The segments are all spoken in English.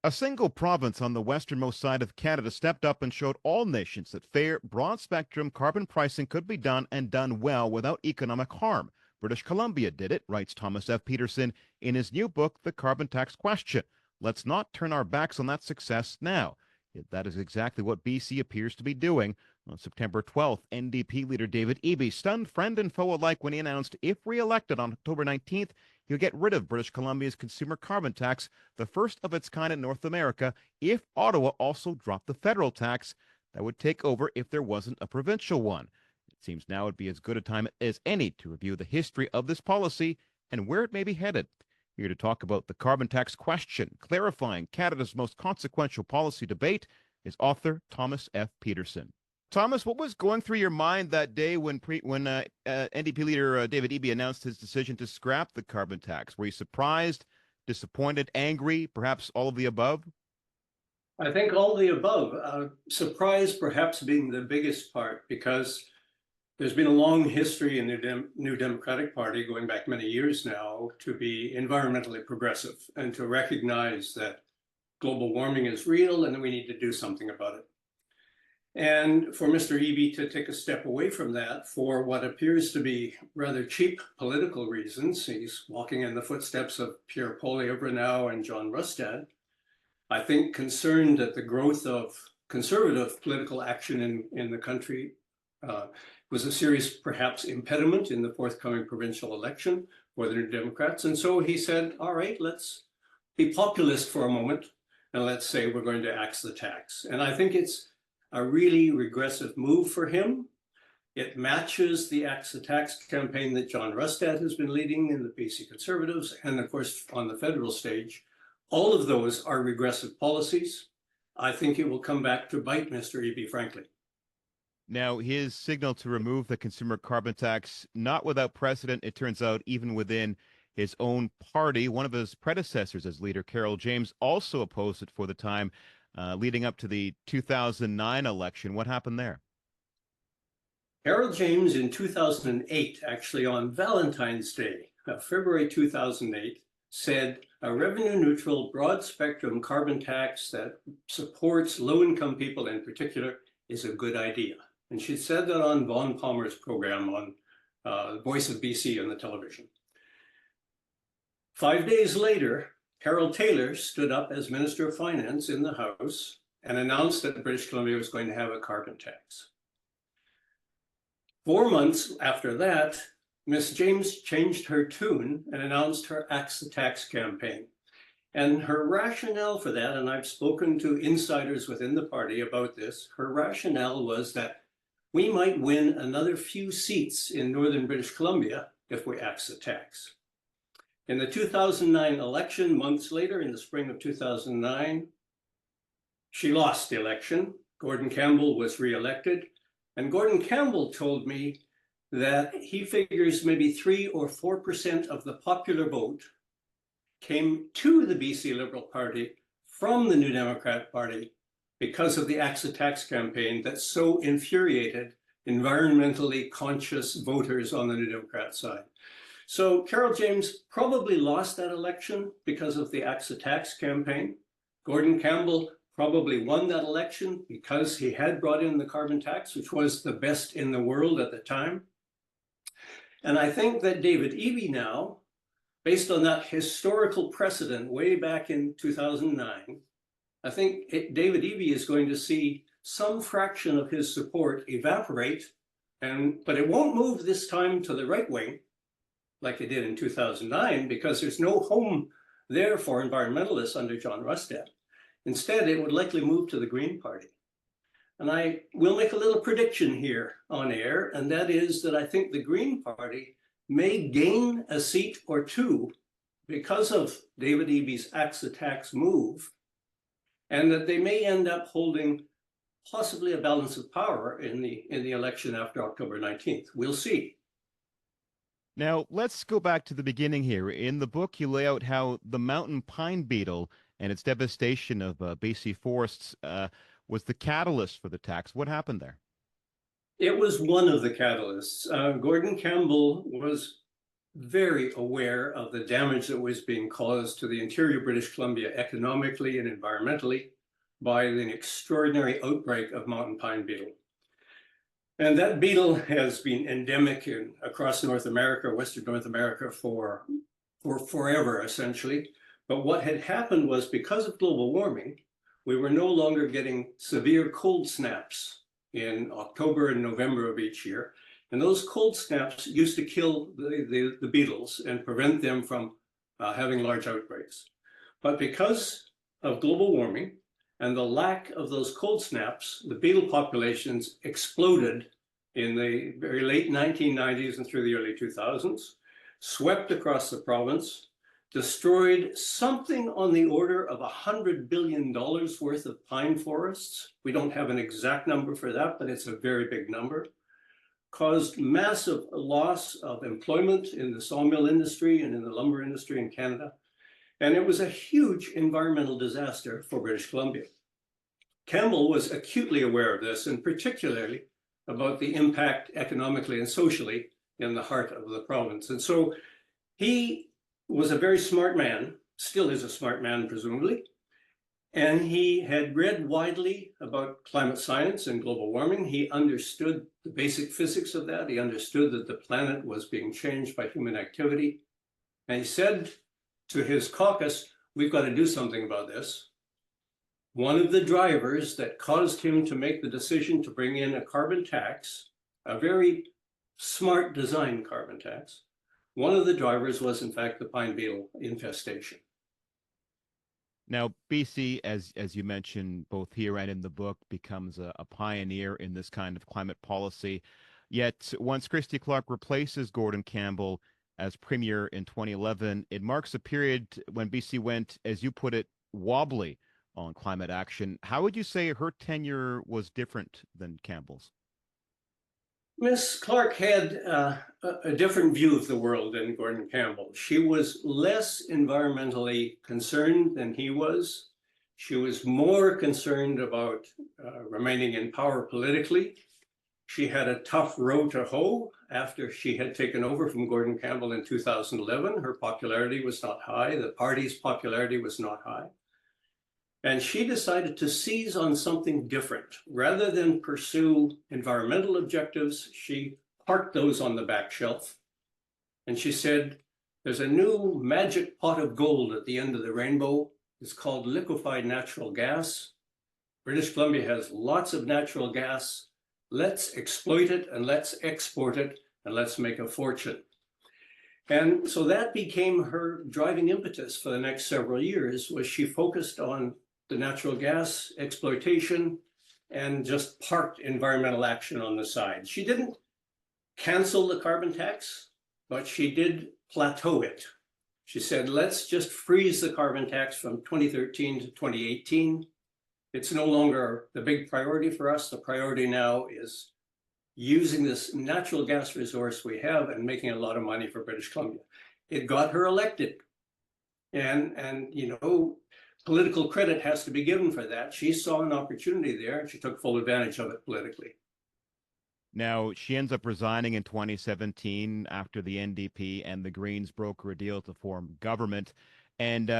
A single province on the westernmost side of Canada stepped up and showed all nations that fair, broad-spectrum carbon pricing could be done and done well without economic harm. British Columbia did it, writes Thomas F. Pedersen in his new book, The Carbon Tax Question. Let's not turn our backs on that success now. That is exactly what BC appears to be doing. On September 12th, NDP leader David Eby stunned friend and foe alike when he announced if re-elected on October 19th, he'll get rid of British Columbia's consumer carbon tax, the first of its kind in North America, if Ottawa also dropped the federal tax that would take over if there wasn't a provincial one. It seems now would be as good a time as any to review the history of this policy and where it may be headed. Here to talk about the carbon tax question, clarifying Canada's most consequential policy debate, is author Thomas F. Pedersen. Thomas, what was going through your mind that day when NDP leader David Eby announced his decision to scrap the carbon tax? Were you surprised, disappointed, angry, perhaps all of the above? I think all of the above. Surprise perhaps being the biggest part, because there's been a long history in the New Democratic Party, going back many years now, to be environmentally progressive and to recognize that global warming is real and that we need to do something about it. And for Mr. Eby to take a step away from that for what appears to be rather cheap political reasons, he's walking in the footsteps of Pierre Poilievre now and John Rustad, I think concerned at the growth of conservative political action in the country was a serious, perhaps, impediment in the forthcoming provincial election for the New Democrats. And so he said, all right, let's be populist for a moment and let's say we're going to axe the tax. And I think it's a really regressive move for him. It matches the Axe the Tax campaign that John Rustad has been leading in the BC Conservatives, and of course on the federal stage. All of those are regressive policies. I think it will come back to bite Mr. Eby, frankly. Now, his signal to remove the consumer carbon tax, not without precedent, it turns out, even within his own party. One of his predecessors as leader, Carol James, also opposed it for the time leading up to the 2009 election. What happened there? Carol James in 2008, actually on Valentine's Day, February 2008, said a revenue-neutral, broad-spectrum carbon tax that supports low-income people in particular is a good idea. And she said that on Vaughn Palmer's program on Voice of BC on the television. 5 days later, Carol Taylor stood up as Minister of Finance in the House and announced that British Columbia was going to have a carbon tax. 4 months after that, Ms. James changed her tune and announced her Axe the Tax campaign. And her rationale for that, and I've spoken to insiders within the party about this, her rationale was that we might win another few seats in northern British Columbia if we axe the tax. In the 2009 election, months later, in the spring of 2009, she lost the election. Gordon Campbell was re-elected. And Gordon Campbell told me that he figures maybe 3 or 4% of the popular vote came to the BC Liberal Party from the New Democrat Party because of the Axe the Tax campaign that so infuriated environmentally conscious voters on the New Democrat side. So Carol James probably lost that election because of the Axe the Tax campaign. Gordon Campbell probably won that election because he had brought in the carbon tax, which was the best in the world at the time. And I think that David Eby now, based on that historical precedent way back in 2009, I think David Eby is going to see some fraction of his support evaporate, but it won't move this time to the right wing like it did in 2009, because there's no home there for environmentalists under John Rustad. Instead, it would likely move to the Green Party. And I will make a little prediction here on air, and that is that I think the Green Party may gain a seat or two because of David Eby's Axe the Tax move, and that they may end up holding possibly a balance of power in the election after October 19th. We'll see. Now, let's go back to the beginning here. In the book, you lay out how the mountain pine beetle and its devastation of BC forests was the catalyst for the tax. What happened there? It was one of the catalysts. Gordon Campbell was very aware of the damage that was being caused to the interior British Columbia economically and environmentally by an extraordinary outbreak of mountain pine beetle. And that beetle has been endemic across North America, Western North America, for forever, essentially. But what had happened was, because of global warming, we were no longer getting severe cold snaps in October and November of each year. And those cold snaps used to kill the beetles and prevent them from having large outbreaks. But because of global warming and the lack of those cold snaps, the beetle populations exploded in the very late 1990s and through the early 2000s, swept across the province, destroyed something on the order of $100 billion worth of pine forests. We don't have an exact number for that, but it's a very big number. Caused massive loss of employment in the sawmill industry and in the lumber industry in Canada. And it was a huge environmental disaster for British Columbia. Campbell was acutely aware of this, and particularly about the impact economically and socially in the heart of the province. And so he was a very smart man, still is a smart man, presumably. And he had read widely about climate science and global warming. He understood the basic physics of that. He understood that the planet was being changed by human activity. And he said to his caucus, we've got to do something about this. One of the drivers that caused him to make the decision to bring in a carbon tax, a very smart design carbon tax, one of the drivers was, in fact, the pine beetle infestation. Now, BC, as you mentioned, both here and in the book, becomes a pioneer in this kind of climate policy. Yet, once Christy Clark replaces Gordon Campbell as Premier in 2011, it marks a period when BC went, as you put it, wobbly on climate action. How would you say her tenure was different than Campbell's? Miss Clark had a different view of the world than Gordon Campbell. She was less environmentally concerned than he was. She was more concerned about remaining in power politically. She had a tough row to hoe after she had taken over from Gordon Campbell in 2011. Her popularity was not high. The party's popularity was not high. And she decided to seize on something different. Rather than pursue environmental objectives, she parked those on the back shelf. And she said, there's a new magic pot of gold at the end of the rainbow. It's called liquefied natural gas. British Columbia has lots of natural gas. Let's exploit it and let's export it and let's make a fortune. And so that became her driving impetus for the next several years, was she focused on the natural gas exploitation and just parked environmental action on the side. She didn't cancel the carbon tax, but she did plateau it. She said, let's just freeze the carbon tax from 2013 to 2018. It's no longer the big priority for us. The priority now is using this natural gas resource we have and making a lot of money for British Columbia. It got her elected. And you know, political credit has to be given for that. She saw an opportunity there and she took full advantage of it politically. Now, she ends up resigning in 2017 after the NDP and the Greens broker a deal to form government. And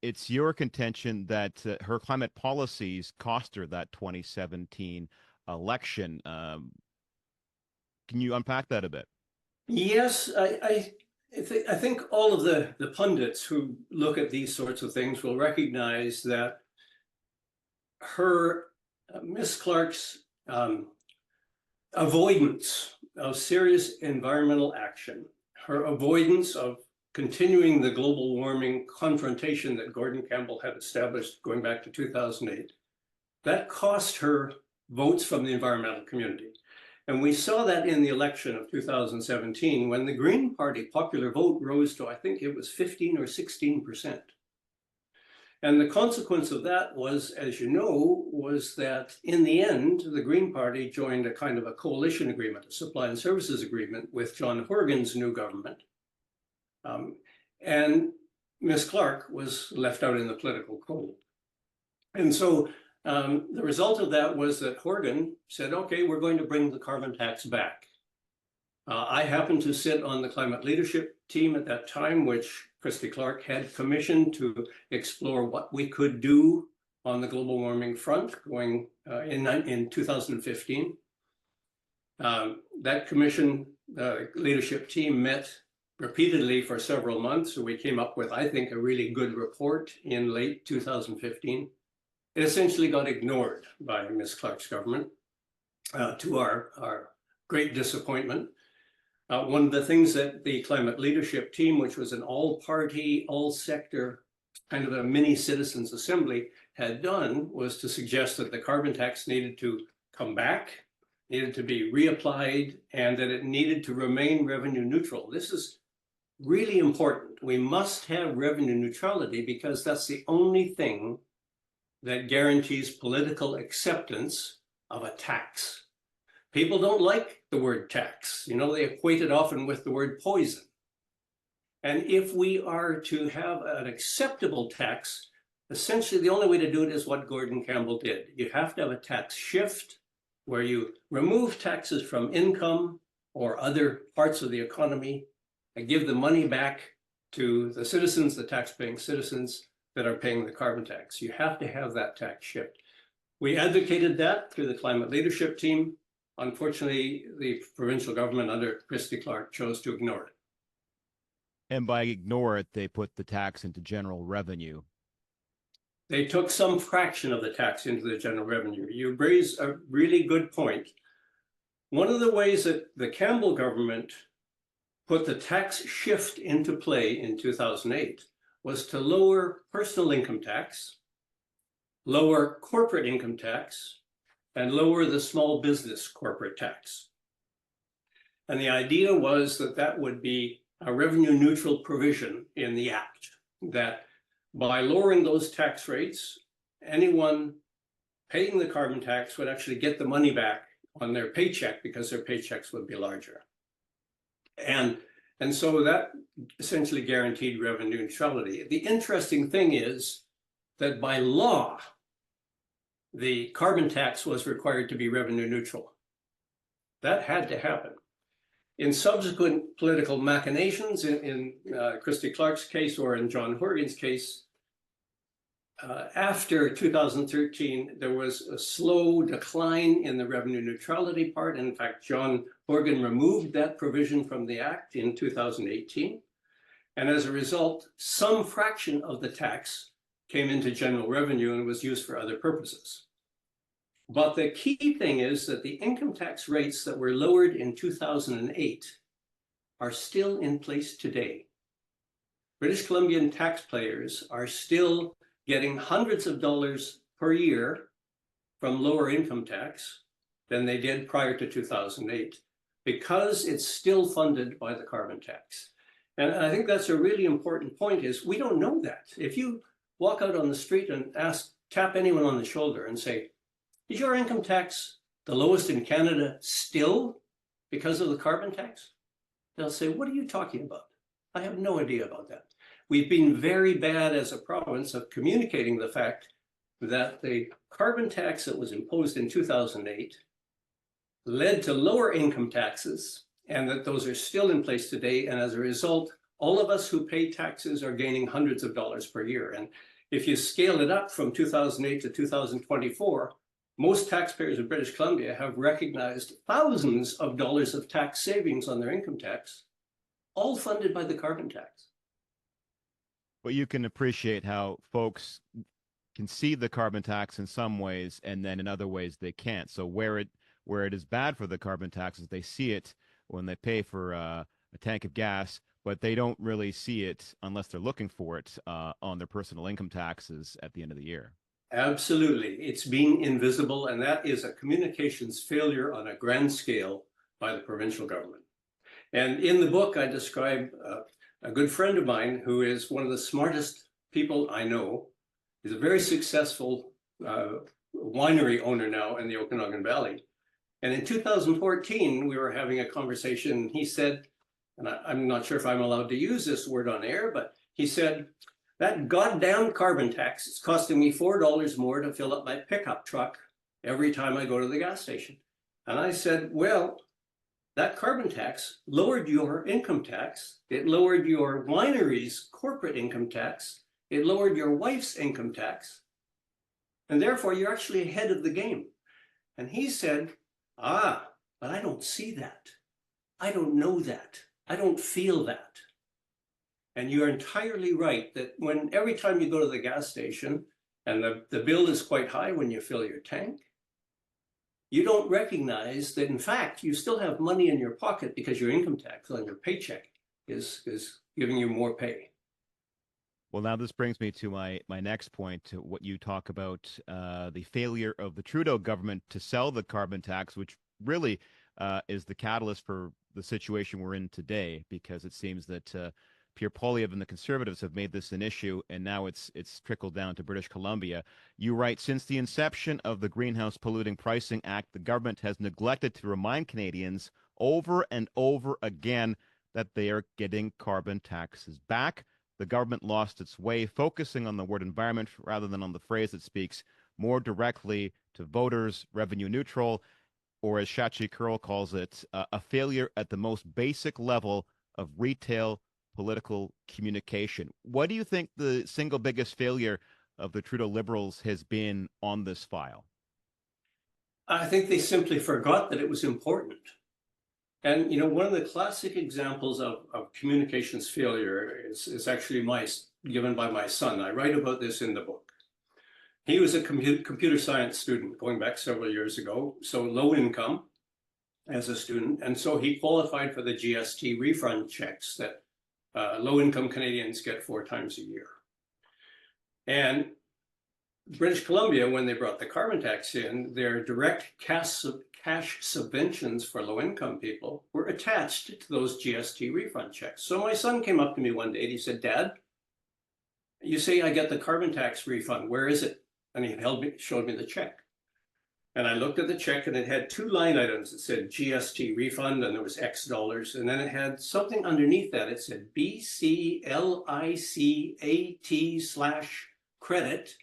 it's your contention that her climate policies cost her that 2017 election. Can you unpack that a bit? Yes, I think all of the pundits who look at these sorts of things will recognize that her, Miss Clark's avoidance of serious environmental action, her avoidance of continuing the global warming confrontation that Gordon Campbell had established going back to 2008, that cost her votes from the environmental community. And we saw that in the election of 2017, when the Green Party popular vote rose to, I think it was 15 or 16%. And the consequence of that was, as you know, was that in the end, the Green Party joined a kind of a coalition agreement, a supply and services agreement with John Horgan's new government. And Ms. Clark was left out in the political cold. And so the result of that was that Horgan said, okay, we're going to bring the carbon tax back. I happened to sit on the climate leadership team at that time, which Christy Clark had commissioned to explore what we could do on the global warming front going in 2015. That commission leadership team met repeatedly for several months. So we came up with, I think, a really good report in late 2015. It essentially got ignored by Ms. Clark's government, to our great disappointment. One of the things that the climate leadership team, which was an all-party, all-sector, kind of a mini citizens assembly, had done was to suggest that the carbon tax needed to come back, needed to be reapplied, and that it needed to remain revenue neutral. This is really important. We must have revenue neutrality because that's the only thing that guarantees political acceptance of a tax. People don't like the word tax. You know, they equate it often with the word poison. And if we are to have an acceptable tax, essentially the only way to do it is what Gordon Campbell did. You have to have a tax shift where you remove taxes from income or other parts of the economy and give the money back to the citizens, the tax-paying citizens that are paying the carbon tax. You have to have that tax shift. We advocated that through the climate leadership team. Unfortunately, the provincial government under Christy Clark chose to ignore it. And by ignore it, they put the tax into general revenue. They took some fraction of the tax into the general revenue. You raise a really good point. One of the ways that the Campbell government put the tax shift into play in 2008 was to lower personal income tax, lower corporate income tax, and lower the small business corporate tax. And the idea was that that would be a revenue neutral provision in the act, that by lowering those tax rates, anyone paying the carbon tax would actually get the money back on their paycheck because their paychecks would be larger. And so that essentially guaranteed revenue neutrality. The interesting thing is that by law, the carbon tax was required to be revenue neutral. That had to happen. In subsequent political machinations, in Christy Clark's case or in John Horgan's case, after 2013, there was a slow decline in the revenue neutrality part. And in fact, John Horgan removed that provision from the Act in 2018. And as a result, some fraction of the tax came into general revenue and was used for other purposes. But the key thing is that the income tax rates that were lowered in 2008 are still in place today. British Columbian taxpayers are still getting hundreds of dollars per year from lower income tax than they did prior to 2008 because it's still funded by the carbon tax. And I think that's a really important point is we don't know that. If you walk out on the street and tap anyone on the shoulder and say, is your income tax the lowest in Canada still because of the carbon tax? They'll say, what are you talking about? I have no idea about that. We've been very bad as a province of communicating the fact that the carbon tax that was imposed in 2008 led to lower income taxes and that those are still in place today. And as a result, all of us who pay taxes are gaining hundreds of dollars per year. And if you scale it up from 2008 to 2024, most taxpayers of British Columbia have recognized thousands of dollars of tax savings on their income tax, all funded by the carbon tax. But you can appreciate how folks can see the carbon tax in some ways, and then in other ways they can't. So where it is bad for the carbon taxes, they see it when they pay for a tank of gas, but they don't really see it unless they're looking for it on their personal income taxes at the end of the year. Absolutely. It's being invisible, and that is a communications failure on a grand scale by the provincial government. And in the book, I describe a good friend of mine who is one of the smartest people I know. He's a very successful winery owner now in the Okanagan Valley. And in 2014, we were having a conversation. He said, and I'm not sure if I'm allowed to use this word on air, but he said, that goddamn carbon tax is costing me $4 more to fill up my pickup truck every time I go to the gas station. And I said, well, that carbon tax lowered your income tax. It lowered your winery's corporate income tax. It lowered your wife's income tax. And therefore, you're actually ahead of the game. And he said, but I don't see that. I don't know that. I don't feel that. And you're entirely right that every time you go to the gas station and the bill is quite high when you fill your tank, you don't recognize that, in fact, you still have money in your pocket because your income tax on your paycheck is giving you more pay. Well, now this brings me to my next point, to what you talk about, the failure of the Trudeau government to sell the carbon tax, which really is the catalyst for the situation we're in today, because it seems that Pierre Poilievre and the Conservatives have made this an issue, and now it's trickled down to British Columbia. You write, since the inception of the Greenhouse Polluting Pricing Act, the government has neglected to remind Canadians over and over again that they are getting carbon taxes back. The government lost its way, focusing on the word environment rather than on the phrase that speaks more directly to voters, revenue neutral, or as Shachi Kurl calls it, a failure at the most basic level of retail political communication. What do you think the single biggest failure of the Trudeau Liberals has been on this file? I think they simply forgot that it was important. And, one of the classic examples of communications failure is actually given by my son. I write about this in the book. He was a computer science student going back several years ago, so low income as a student. And so he qualified for the GST refund checks that low-income Canadians get 4 times a year. And British Columbia, when they brought the carbon tax in, their direct cash subventions for low-income people were attached to those GST refund checks. So my son came up to me one day and he said, "Dad, you say I get the carbon tax refund. Where is it?" And he showed me the check. And I looked at the check and it had 2 line items. It said GST refund and there was X dollars. And then it had something underneath that. It said BCLICAT/credit.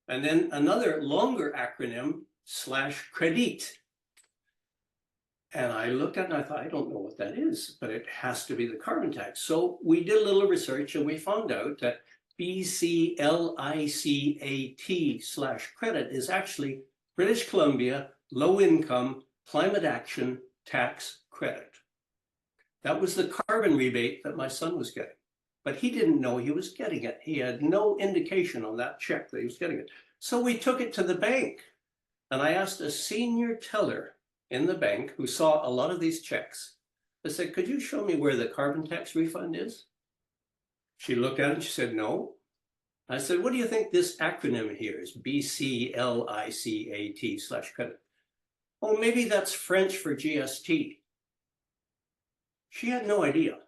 And then another longer acronym /credit. And I looked at it and I thought, I don't know what that is, but it has to be the carbon tax. So we did a little research and we found out that BCLICAT/credit is actually British Columbia Low-Income Climate Action Tax Credit. That was the carbon rebate that my son was getting. But he didn't know he was getting it. He had no indication on that check that he was getting it. So we took it to the bank. And I asked a senior teller in the bank who saw a lot of these checks. I said, "Could you show me where the carbon tax refund is?" She looked at it and she said, "No." I said, "What do you think this acronym here is? BCLICAT/credit. "Oh, maybe that's French for GST." She had no idea.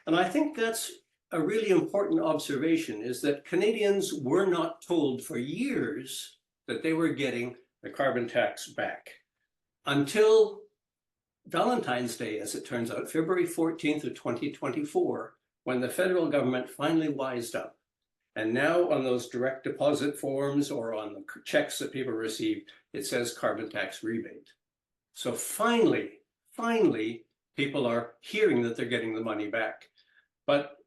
And I think that's a really important observation, is that Canadians were not told for years that they were getting the carbon tax back until Valentine's Day, as it turns out, February 14th of 2024, when the federal government finally wised up. And now on those direct deposit forms or on the checks that people receive, it says carbon tax rebate. So finally, people are hearing that they're getting the money back. But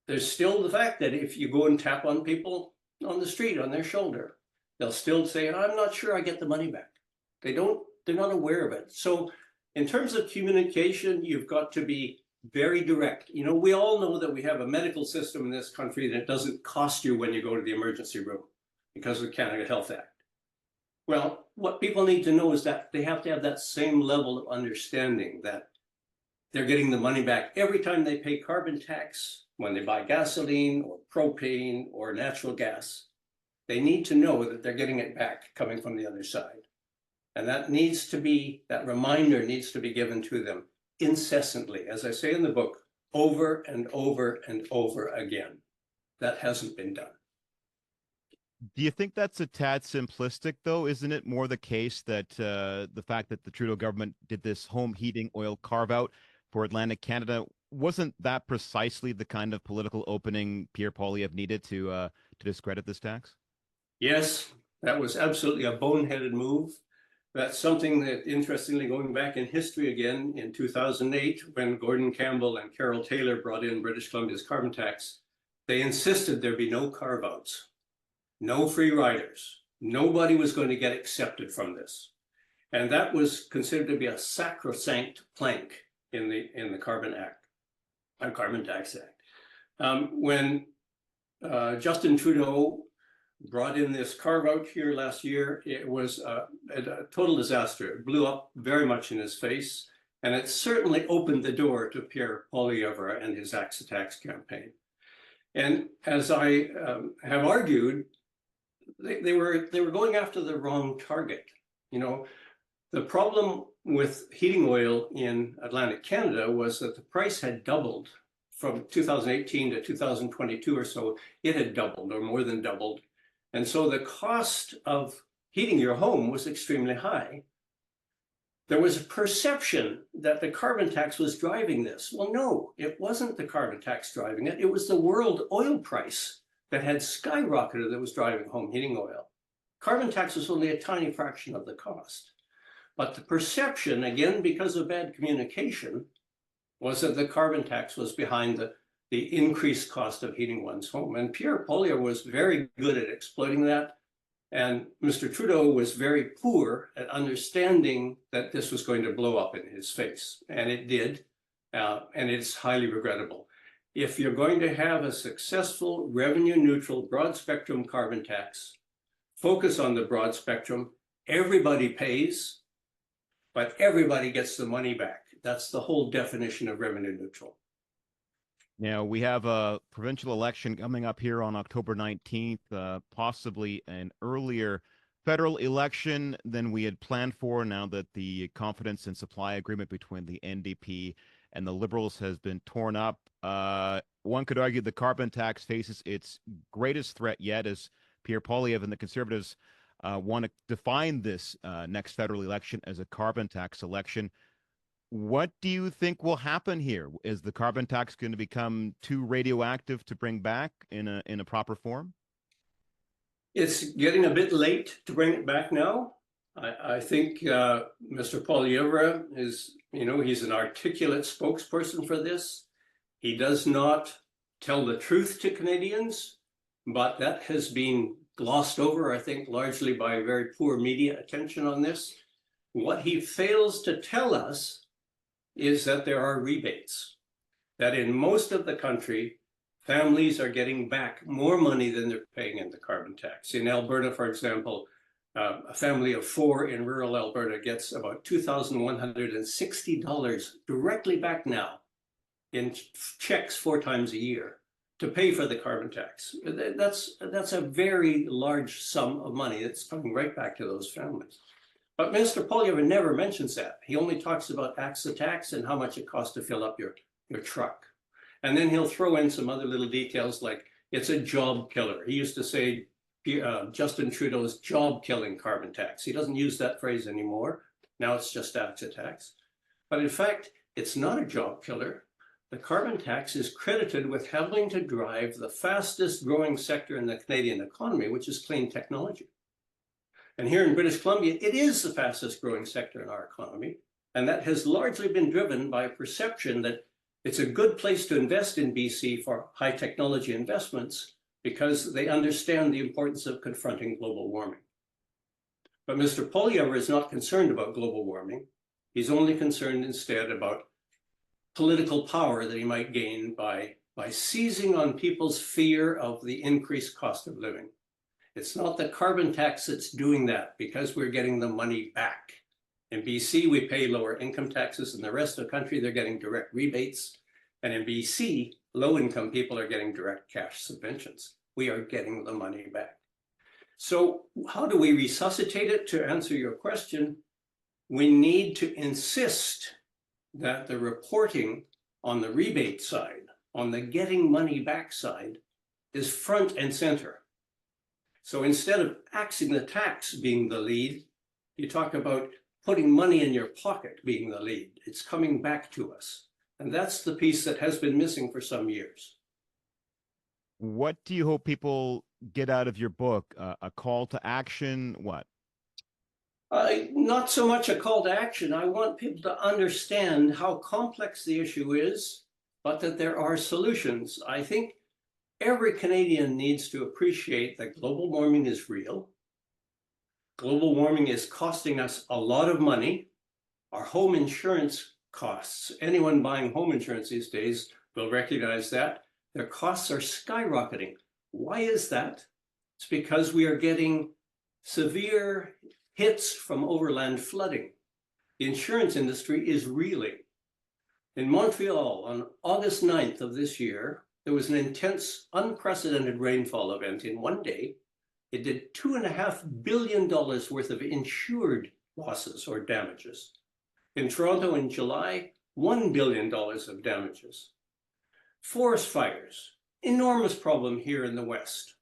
there's still the fact that if you go and tap on people on the street on their shoulder, they'll still say, "I'm not sure I get the money back." They're not aware of it. So in terms of communication, you've got to be very direct. We all know that we have a medical system in this country that doesn't cost you when you go to the emergency room because of the Canada Health Act. Well, what people need to know is that they have to have that same level of understanding that they're getting the money back every time they pay carbon tax, when they buy gasoline or propane or natural gas. They need to know that they're getting it back coming from the other side. And that reminder needs to be given to them incessantly, as I say in the book, over and over and over again. That hasn't been done. Do you think that's a tad simplistic, though? Isn't it more the case that the fact that the Trudeau government did this home heating oil carve-out for Atlantic Canada, wasn't that precisely the kind of political opening Pierre Poilievre needed to discredit this tax? Yes, that was absolutely a boneheaded move. That's something that, interestingly, going back in history again, in 2008, when Gordon Campbell and Carol Taylor brought in British Columbia's carbon tax, they insisted there be no carve-outs, no free riders. Nobody was going to get accepted from this. And that was considered to be a sacrosanct plank in the Carbon Tax Act. When Justin Trudeau brought in this carve out here last year, it was a total disaster. It blew up very much in his face, and it certainly opened the door to Pierre Poilievre and his Axe Tax campaign. And as I have argued, they were going after the wrong target. You know, the problem with heating oil in Atlantic Canada was that the price had doubled from 2018 to 2022 or so. It had doubled or more than doubled. And so the cost of heating your home was extremely high. There was a perception that the carbon tax was driving this. Well, no, it wasn't the carbon tax driving it. It was the world oil price that had skyrocketed that was driving home heating oil. Carbon tax was only a tiny fraction of the cost. But the perception, again, because of bad communication, was that the carbon tax was behind the increased cost of heating one's home. And Pierre Poilievre was very good at exploiting that. And Mr. Trudeau was very poor at understanding that this was going to blow up in his face. And it did. And it's highly regrettable. If you're going to have a successful revenue neutral broad spectrum carbon tax, focus on the broad spectrum, everybody pays, but everybody gets the money back. That's the whole definition of revenue neutral. Now, we have a provincial election coming up here on October 19th, possibly an earlier federal election than we had planned for, now that the confidence and supply agreement between the NDP and the Liberals has been torn up. One could argue the carbon tax faces its greatest threat yet, as Pierre Poilievre and the Conservatives want to define this next federal election as a carbon tax election. What do you think will happen here? Is the carbon tax going to become too radioactive to bring back in a proper form? It's getting a bit late to bring it back now. I think Mr. Poilievre is, he's an articulate spokesperson for this. He does not tell the truth to Canadians, but that has been glossed over, I think, largely by very poor media attention on this. What he fails to tell us is that there are rebates, that in most of the country, families are getting back more money than they're paying in the carbon tax. In Alberta, for example, a family of 4 in rural Alberta gets about $2,160 directly back now in checks 4 times a year to pay for the carbon tax. That's a very large sum of money that's coming right back to those families. But Mr. Poilievre never mentions that. He only talks about Axe tax and how much it costs to fill up your truck. And then he'll throw in some other little details like it's a job killer. He used to say Justin Trudeau's job-killing carbon tax. He doesn't use that phrase anymore. Now it's just Axe tax. But in fact, it's not a job killer. The carbon tax is credited with helping to drive the fastest growing sector in the Canadian economy, which is clean technology. And here in British Columbia, it is the fastest growing sector in our economy. And that has largely been driven by a perception that it's a good place to invest in BC for high technology investments because they understand the importance of confronting global warming. But Mr. Poilievre is not concerned about global warming. He's only concerned instead about political power that he might gain by seizing on people's fear of the increased cost of living. It's not the carbon tax that's doing that because we're getting the money back. In BC, we pay lower income taxes. In the rest of the country, they're getting direct rebates. And in BC, low-income people are getting direct cash subventions. We are getting the money back. So how do we resuscitate it? To answer your question, we need to insist that the reporting on the rebate side, on the getting money back side, is front and center. So instead of axing the tax being the lead, you talk about putting money in your pocket being the lead. It's coming back to us. And that's the piece that has been missing for some years. What do you hope people get out of your book? A call to action? What? Not so much a call to action. I want people to understand how complex the issue is, but that there are solutions. I think every Canadian needs to appreciate that global warming is real. Global warming is costing us a lot of money. Our home insurance costs, anyone buying home insurance these days will recognize that. Their costs are skyrocketing. Why is that? It's because we are getting severe hits from overland flooding. The insurance industry is reeling. In Montreal, on August 9th of this year, there was an intense, unprecedented rainfall event in one day. It did $2.5 billion worth of insured losses or damages. In Toronto in July, $1 billion of damages. Forest fires, enormous problem here in the West.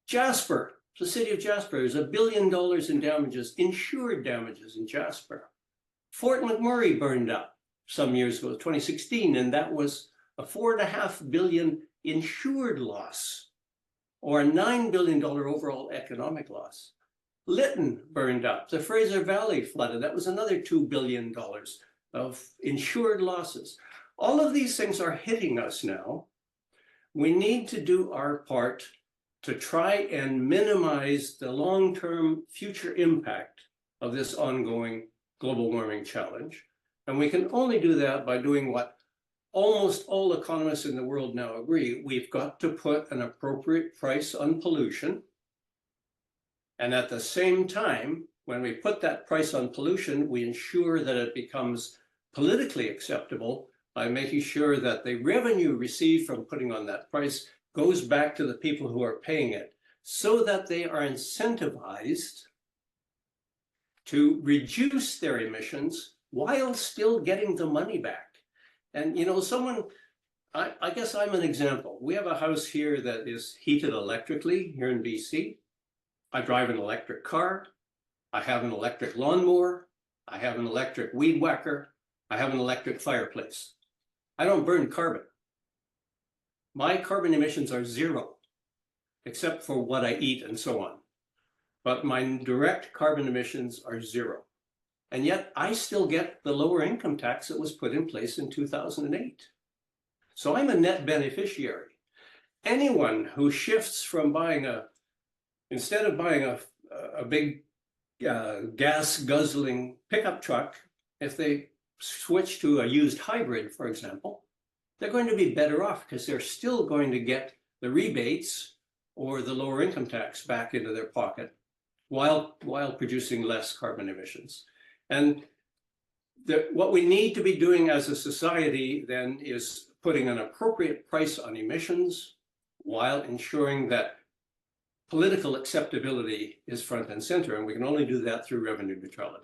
Jasper, the city of Jasper, is $1 billion in damages, insured damages in Jasper. Fort McMurray burned up some years ago, 2016, and that was a $4.5 billion insured loss, or a $9 billion overall economic loss. Lytton burned up. The Fraser Valley flooded. That was another $2 billion of insured losses. All of these things are hitting us now. We need to do our part to try and minimize the long-term future impact of this ongoing global warming challenge. And we can only do that by doing what almost all economists in the world now agree. We've got to put an appropriate price on pollution. And at the same time, when we put that price on pollution, we ensure that it becomes politically acceptable by making sure that the revenue received from putting on that price goes back to the people who are paying it, so that they are incentivized to reduce their emissions while still getting the money back. And you know, I guess I'm an example. We have a house here that is heated electrically here in BC. I drive an electric car. I have an electric lawnmower. I have an electric weed whacker. I have an electric fireplace. I don't burn carbon. My carbon emissions are zero, except for what I eat and so on. But my direct carbon emissions are zero. And yet I still get the lower income tax that was put in place in 2008. So I'm a net beneficiary. Anyone who shifts from instead of buying a big gas guzzling pickup truck, if they switch to a used hybrid, for example, they're going to be better off because they're still going to get the rebates or the lower income tax back into their pocket while producing less carbon emissions. And what we need to be doing as a society then is putting an appropriate price on emissions while ensuring that political acceptability is front and center. And we can only do that through revenue neutrality.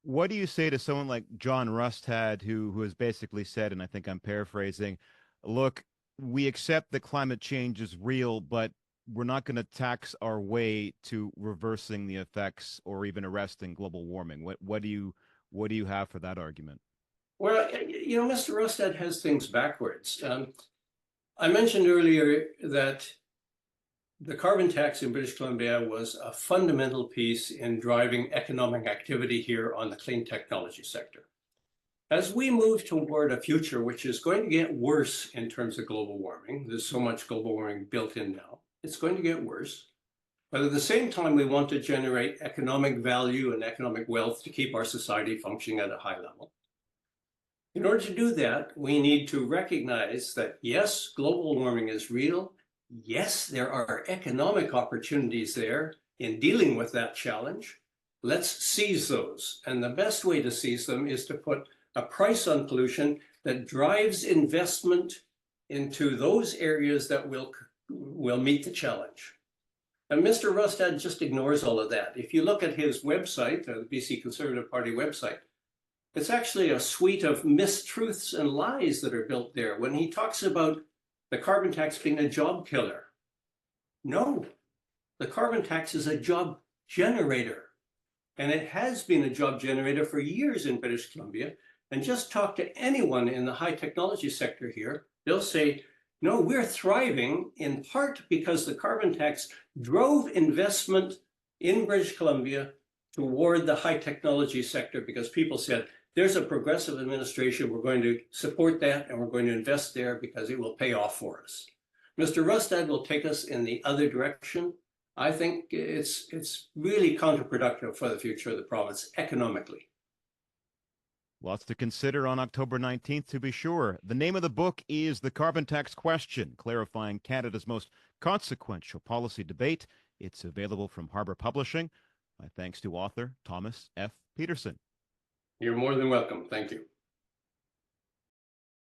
What do you say to someone like John Rustad, who has basically said, and I think I'm paraphrasing, look, we accept that climate change is real, but we're not going to tax our way to reversing the effects or even arresting global warming? What do you have for that argument? Well, you know, Mr. Rustad has things backwards. I mentioned earlier that the carbon tax in British Columbia was a fundamental piece in driving economic activity here on the clean technology sector. As we move toward a future which is going to get worse in terms of global warming, there's so much global warming built in now, it's going to get worse. But at the same time, we want to generate economic value and economic wealth to keep our society functioning at a high level. In order to do that, we need to recognize that, yes, global warming is real. Yes, there are economic opportunities there in dealing with that challenge. Let's seize those. And the best way to seize them is to put a price on pollution that drives investment into those areas that will meet the challenge. And Mr. Rustad just ignores all of that. If you look at his website, the BC Conservative Party website, it's actually a suite of mistruths and lies that are built there. When he talks about the carbon tax being a job killer, no, the carbon tax is a job generator. And it has been a job generator for years in British Columbia. And just talk to anyone in the high technology sector here, they'll say, no, we're thriving in part because the carbon tax drove investment in British Columbia toward the high technology sector because people said, there's a progressive administration, we're going to support that and we're going to invest there because it will pay off for us. Mr. Rustad will take us in the other direction. I think it's really counterproductive for the future of the province economically. Lots to consider on October 19th, to be sure. The name of the book is The Carbon Tax Question, Clarifying Canada's Most Consequential Policy Debate. It's available from Harbour Publishing. My thanks to author Thomas F. Pedersen. You're more than welcome. Thank you.